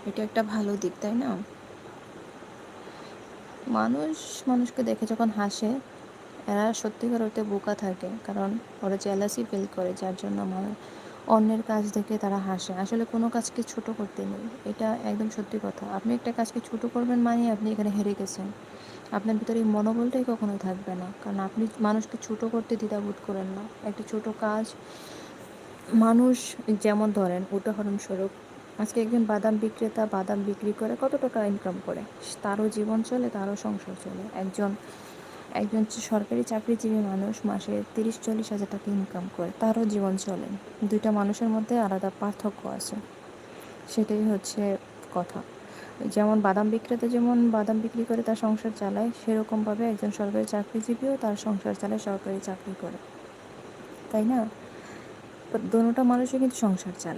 এটা একটা ভালো দিক, তাই না? মানুষ মানুষকে দেখে যখন হাসে, এরা সত্যিকার অর্থে বোকা থাকে, কারণ ওরা জেলাসি ফিল করে, যার জন্য অন্যের কাজ দেখে তারা হাসে। আসলে কোনো কাজকে ছোট করতে নেই, এটা একদম সত্যি কথা। আপনি একটা কাজকে ছোট করবেন মানে আপনি এখানে হেরে গেছেন। আপনার ভিতরে এই মনোবলটাই কখনোই থাকবে না, কারণ আপনি মানুষকে ছোট করতে দ্বিধাবোধ করেন না। একটা ছোট কাজ মানুষ, যেমন ধরেন উদাহরণস্বরূপ, আজকে একজন বাদাম বিক্রেতা বাদাম বিক্রি করে কত টাকা ইনকাম করে, তারও জীবন চলে, তারও সংসার চলে। একজন একজন সরকারি চাকরিজীবী মানুষ মাসে 30-40 হাজার টাকা ইনকাম করে, তারও জীবন চলে। দুইটা মানুষের মধ্যে আলাদা পার্থক্য আছে, সেটাই হচ্ছে কথা। যেমন বাদাম বিক্রেতা যেমন বাদাম বিক্রি করে তার সংসার চালায়, সেরকমভাবে একজন সরকারি চাকরিজীবীও তার সংসার চালায়, সরকারি চাকরি করে, তাই না? দোনোটা মানুষই কিন্তু সংসার চালায়।